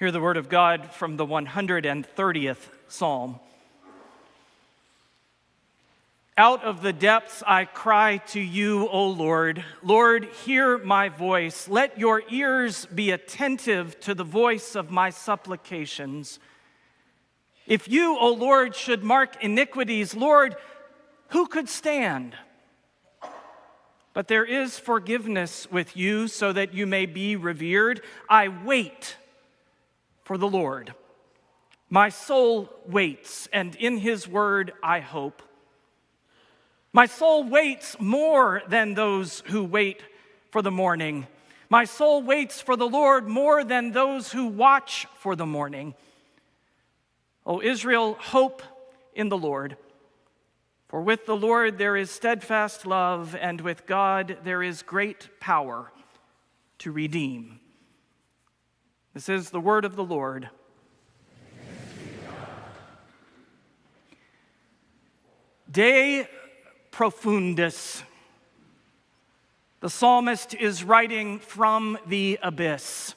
Hear the word of God from the 130th Psalm. Out of the depths I cry to you, O Lord. Lord, hear my voice. Let your ears be attentive to the voice of my supplications. If you, O Lord, should mark iniquities, Lord, who could stand? But there is forgiveness with you so that you may be revered. I wait for the Lord. My soul waits, and in his word I hope. My soul waits more than those who wait for the morning. My soul waits for the Lord more than those who watch for the morning. O Israel, hope in the Lord. For with the Lord there is steadfast love, and with God there is great power to redeem. This is the word of the Lord. De profundis. The psalmist is writing from the abyss.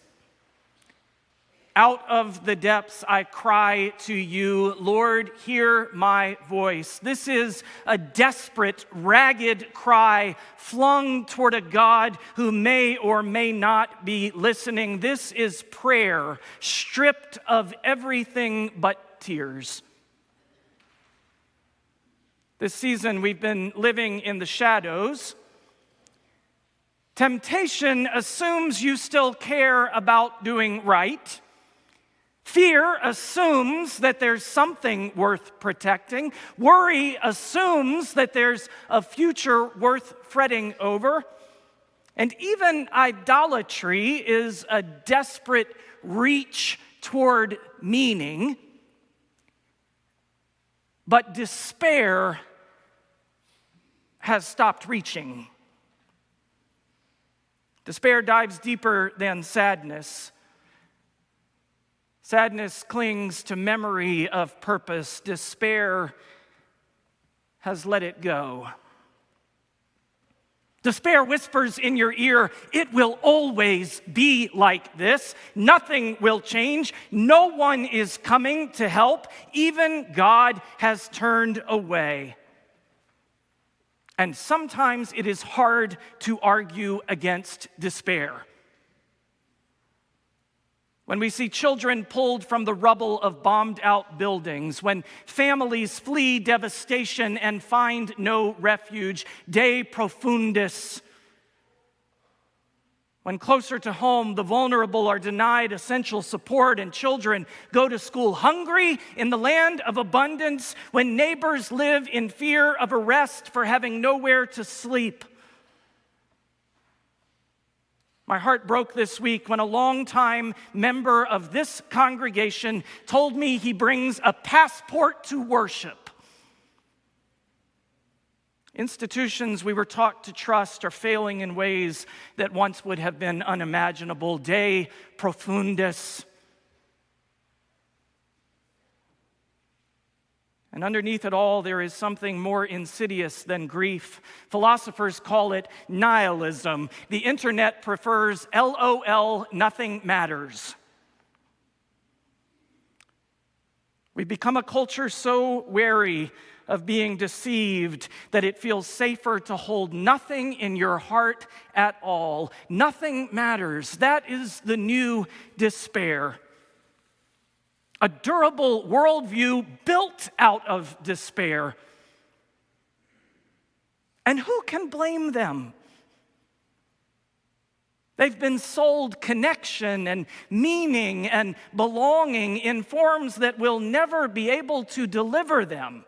Out of the depths I cry to you, Lord, hear my voice. This is a desperate, ragged cry flung toward a God who may or may not be listening. This is prayer, stripped of everything but tears. This season, we've been living in the shadows. Temptation assumes you still care about doing right. Fear assumes that there's something worth protecting. Worry assumes that there's a future worth fretting over. And even idolatry is a desperate reach toward meaning. But despair has stopped reaching. Despair dives deeper than sadness. Sadness clings to memory of purpose. Despair has let it go. Despair whispers in your ear, it will always be like this. Nothing will change. No one is coming to help. Even God has turned away. And sometimes it is hard to argue against despair. When we see children pulled from the rubble of bombed-out buildings, when families flee devastation and find no refuge, de profundis. When closer to home, the vulnerable are denied essential support and children go to school hungry in the land of abundance, when neighbors live in fear of arrest for having nowhere to sleep. My heart broke this week when a longtime member of this congregation told me he brings a passport to worship. Institutions we were taught to trust are failing in ways that once would have been unimaginable. De profundis. And underneath it all, there is something more insidious than grief. Philosophers call it nihilism. The internet prefers LOL, nothing matters. We've become a culture so wary of being deceived that it feels safer to hold nothing in your heart at all. Nothing matters. That is the new despair. A durable worldview built out of despair. And who can blame them? They've been sold connection and meaning and belonging in forms that will never be able to deliver them.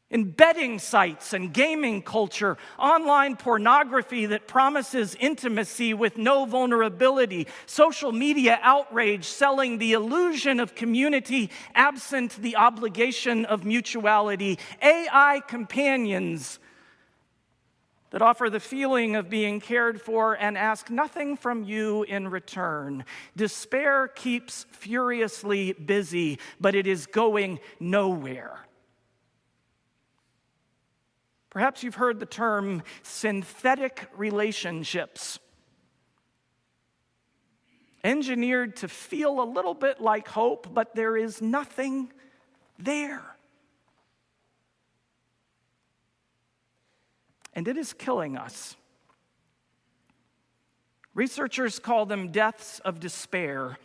In betting sites and gaming culture, online pornography that promises intimacy with no vulnerability, social media outrage selling the illusion of community absent the obligation of mutuality, AI companions that offer the feeling of being cared for and ask nothing from you in return. Despair keeps furiously busy, but it is going nowhere. Perhaps you've heard the term synthetic relationships. engineered to feel a little bit like hope, but there is nothing there. And it is killing us. Researchers call them deaths of despair.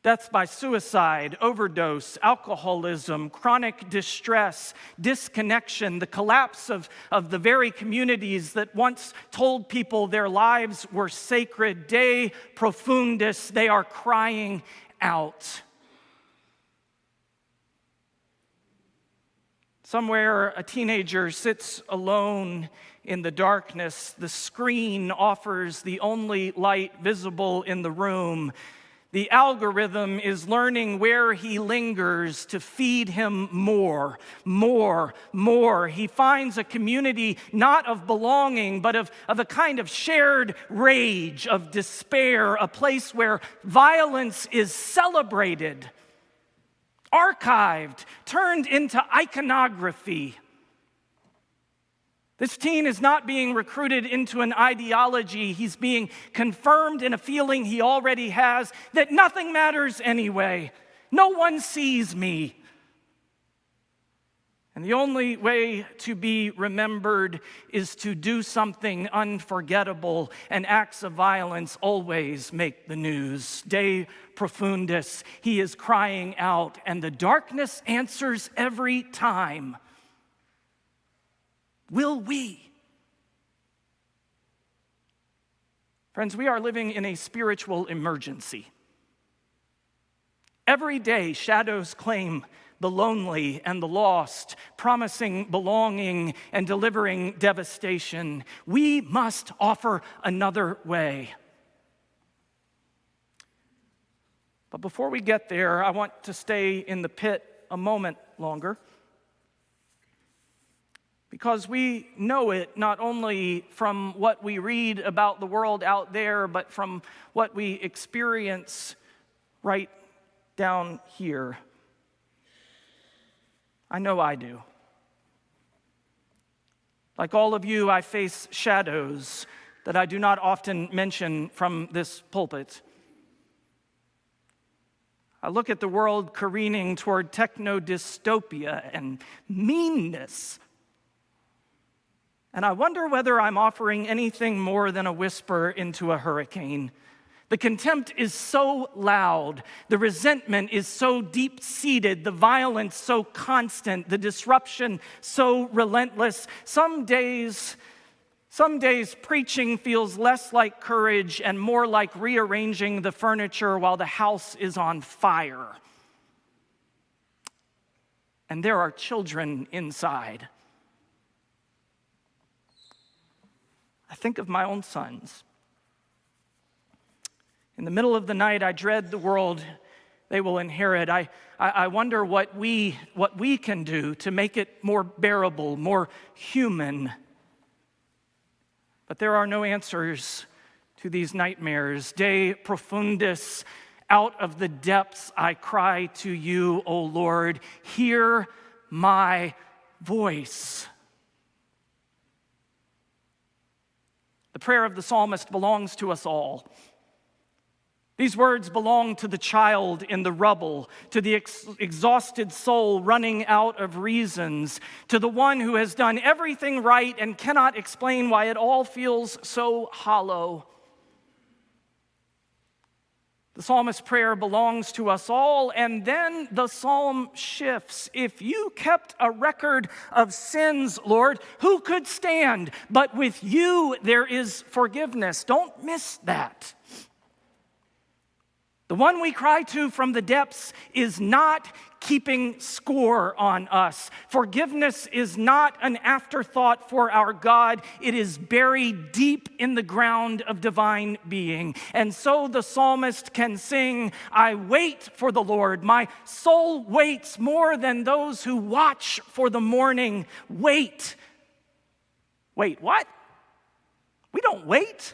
Deaths by suicide, overdose, alcoholism, chronic distress, disconnection, the collapse of the very communities that once told people their lives were sacred. De profundis, they are crying out. Somewhere, a teenager sits alone in the darkness. The screen offers the only light visible in the room. The algorithm is learning where he lingers to feed him more. He finds a community not of belonging, but of a kind of shared rage, of despair, a place where violence is celebrated, archived, turned into iconography. This teen is not being recruited into an ideology. He's being confirmed in a feeling he already has that nothing matters anyway. No one sees me. And the only way to be remembered is to do something unforgettable, and acts of violence always make the news. De profundis, he is crying out, and the darkness answers every time. Will we? Friends, we are living in a spiritual emergency. Every day, shadows claim the lonely and the lost, promising belonging and delivering devastation. We must offer another way. But before we get there, I want to stay in the pit a moment longer, because we know it not only from what we read about the world out there, but from what we experience right down here. I know I do. Like all of you, I face shadows that I do not often mention from this pulpit. I look at the world careening toward techno-dystopia and meanness, and I wonder whether I'm offering anything more than a whisper into a hurricane. The contempt is so loud, the resentment is so deep-seated, the violence so constant, the disruption so relentless. Some days preaching feels less like courage and more like rearranging the furniture while the house is on fire. And there are children inside. I think of my own sons. In the middle of the night, I dread the world they will inherit. I wonder what we can do to make it more bearable, more human. But there are no answers to these nightmares. De profundis, out of the depths I cry to you, O Lord. Hear my voice. The prayer of the psalmist belongs to us all. These words belong to the child in the rubble, to the exhausted soul running out of reasons, to the one who has done everything right and cannot explain why it all feels so hollow. The psalmist's prayer belongs to us all, and then the psalm shifts. If you kept a record of sins, Lord, who could stand? But with you there is forgiveness. Don't miss that. The one we cry to from the depths is not keeping score on us. Forgiveness is not an afterthought for our God. It is buried deep in the ground of divine being. And so the psalmist can sing, I wait for the Lord. My soul waits more than those who watch for the morning. Wait. Wait, what? We don't wait.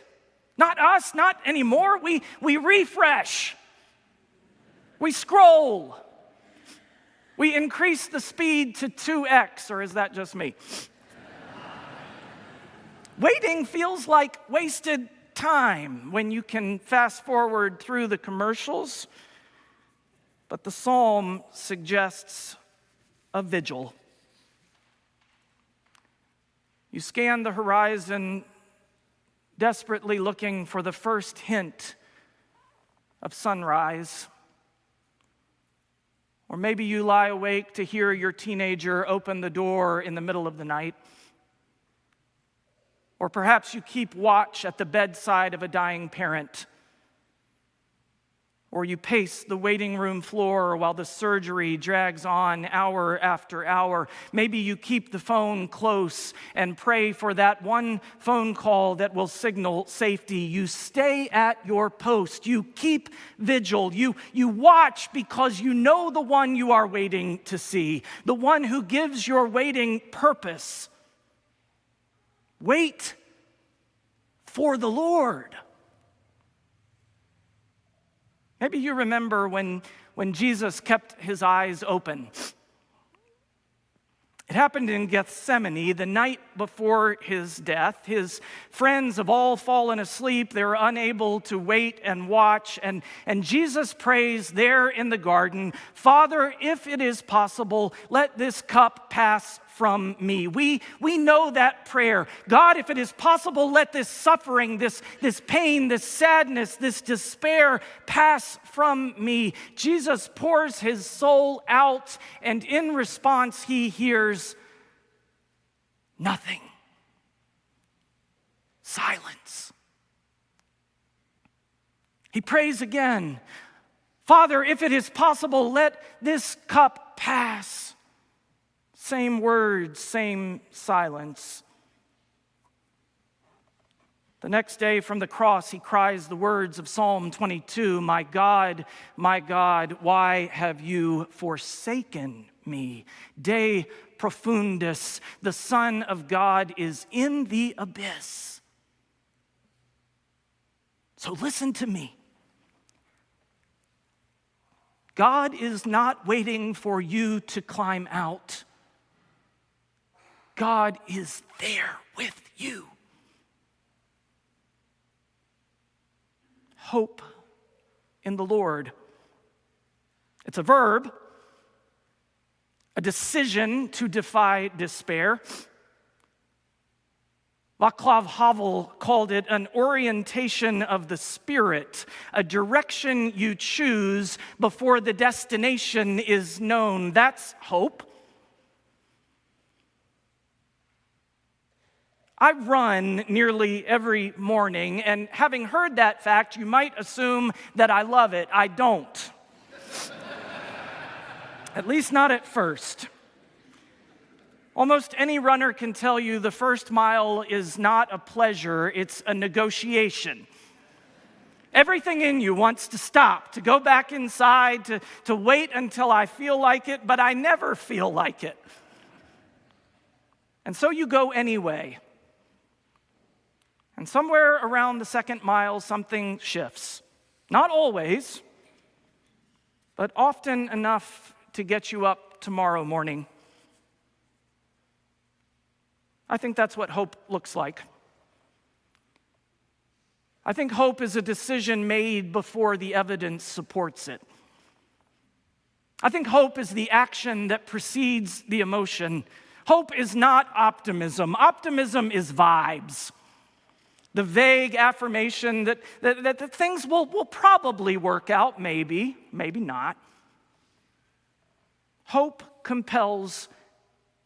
Not us, not anymore. We refresh. We scroll. We increase the speed to 2x, or is that just me? Waiting feels like wasted time when you can fast forward through the commercials, but the psalm suggests a vigil. You scan the horizon, desperately looking for the first hint of sunrise. Or maybe you lie awake to hear your teenager open the door in the middle of the night. Or perhaps you keep watch at the bedside of a dying parent. Or you pace the waiting room floor while the surgery drags on hour after hour. Maybe you keep the phone close and pray for that one phone call that will signal safety. You stay at your post. You keep vigil. You watch because you know the one you are waiting to see, the one who gives your waiting purpose. Wait for the Lord. Maybe you remember when Jesus kept his eyes open. It happened in Gethsemane, the night before his death. His friends have all fallen asleep. They're unable to wait and watch. And Jesus prays there in the garden, "Father, if it is possible, let this cup pass from me." We know that prayer. God, if it is possible, let this suffering, this pain, this sadness, this despair pass from me. Jesus pours his soul out, and in response, he hears nothing. Silence. He prays again, "Father, if it is possible, let this cup pass." Same words, same silence. The next day from the cross, he cries the words of Psalm 22, my God, why have you forsaken me? De profundis, the Son of God is in the abyss. So listen to me. God is not waiting for you to climb out. God is there with you. Hope in the Lord. It's a verb, a decision to defy despair. Václav Havel called it an orientation of the spirit, a direction you choose before the destination is known. That's hope. I run nearly every morning, and having heard that fact, you might assume that I love it. I don't. At least not at first. Almost any runner can tell you the first mile is not a pleasure, it's a negotiation. Everything in you wants to stop, to go back inside, to wait until I feel like it, but I never feel like it. And so you go anyway. And somewhere around the second mile, something shifts. Not always, but often enough to get you up tomorrow morning. I think that's what hope looks like. I think hope is a decision made before the evidence supports it. I think hope is the action that precedes the emotion. Hope is not optimism. Optimism is vibes. The vague affirmation that things will probably work out, maybe not. Hope compels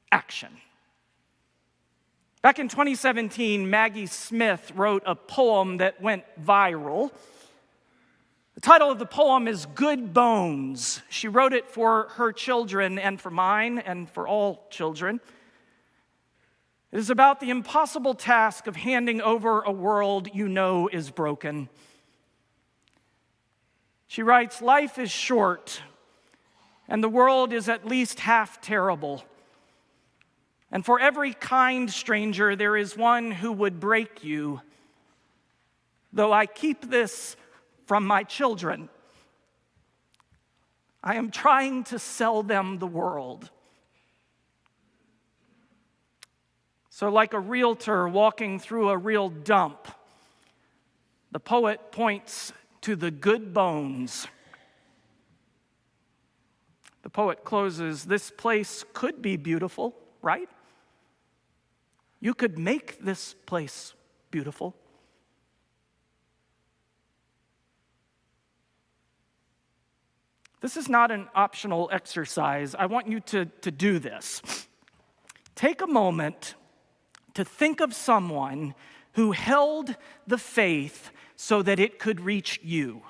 action. Back in 2017, Maggie Smith wrote a poem that went viral. The title of the poem is Good Bones. She wrote it for her children and for mine and for all children. It is about the impossible task of handing over a world you know is broken. She writes, life is short, and the world is at least half terrible. And for every kind stranger, there is one who would break you. Though I keep this from my children, I am trying to sell them the world. So like a realtor walking through a real dump, The poet points to the good bones. The poet closes, "This place could be beautiful, right? You could make this place beautiful." This is not an optional exercise. I want you to do this. Take a moment to think of someone who held the faith so that it could reach you.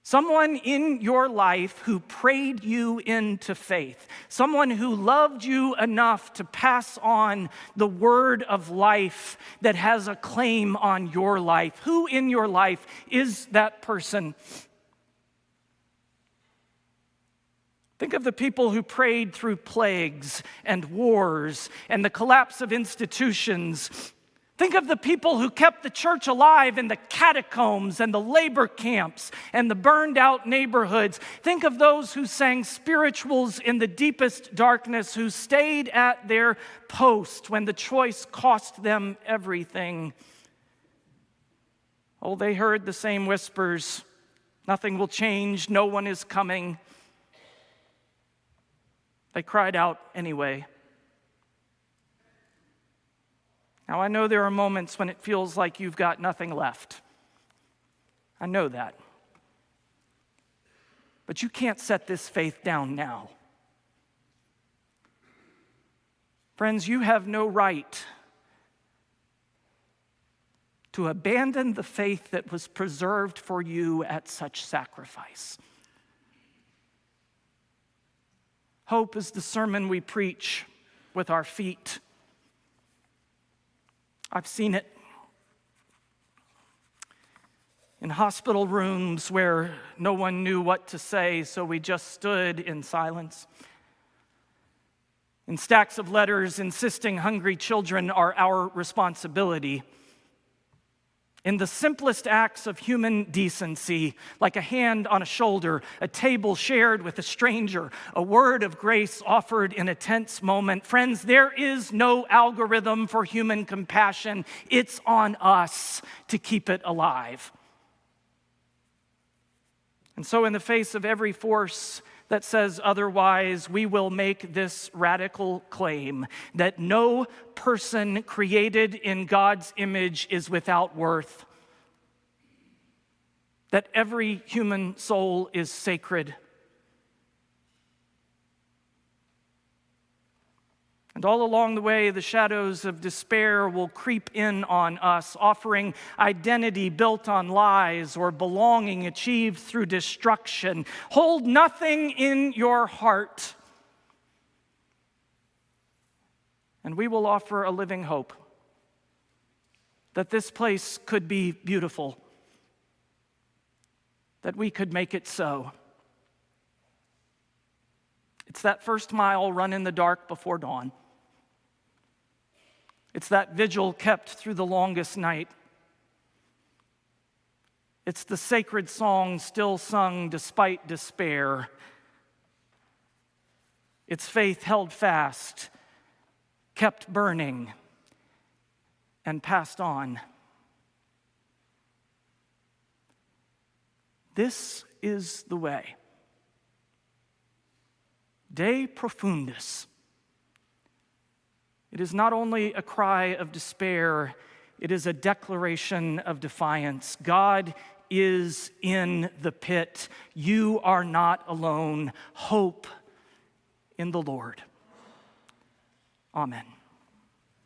Someone in your life who prayed you into faith. Someone who loved you enough to pass on the word of life that has a claim on your life. Who in your life is that person? Think of the people who prayed through plagues and wars and the collapse of institutions. Think of the people who kept the church alive in the catacombs and the labor camps and the burned out neighborhoods. Think of those who sang spirituals in the deepest darkness, who stayed at their post when the choice cost them everything. Oh, they heard the same whispers. Nothing will change. No one is coming. They cried out anyway. Now, I know there are moments when it feels like you've got nothing left. I know that. But you can't set this faith down now. Friends, you have no right to abandon the faith that was preserved for you at such sacrifice. Hope is the sermon we preach with our feet. I've seen it in hospital rooms where no one knew what to say, so we just stood in silence. In stacks of letters insisting hungry children are our responsibility. In the simplest acts of human decency, like a hand on a shoulder, a table shared with a stranger, a word of grace offered in a tense moment. Friends, there is no algorithm for human compassion. It's on us to keep it alive. And so in the face of every force that says otherwise, we will make this radical claim that no person created in God's image is without worth, that every human soul is sacred. And all along the way, the shadows of despair will creep in on us, offering identity built on lies or belonging achieved through destruction. Hold nothing in your heart, and we will offer a living hope that this place could be beautiful, that we could make it so. It's that first mile run in the dark before dawn. It's that vigil kept through the longest night. It's the sacred song still sung despite despair. It's faith held fast, kept burning, and passed on. This is the way. De profundis. It is not only a cry of despair, it is a declaration of defiance. God is in the pit. You are not alone. Hope in the Lord. Amen.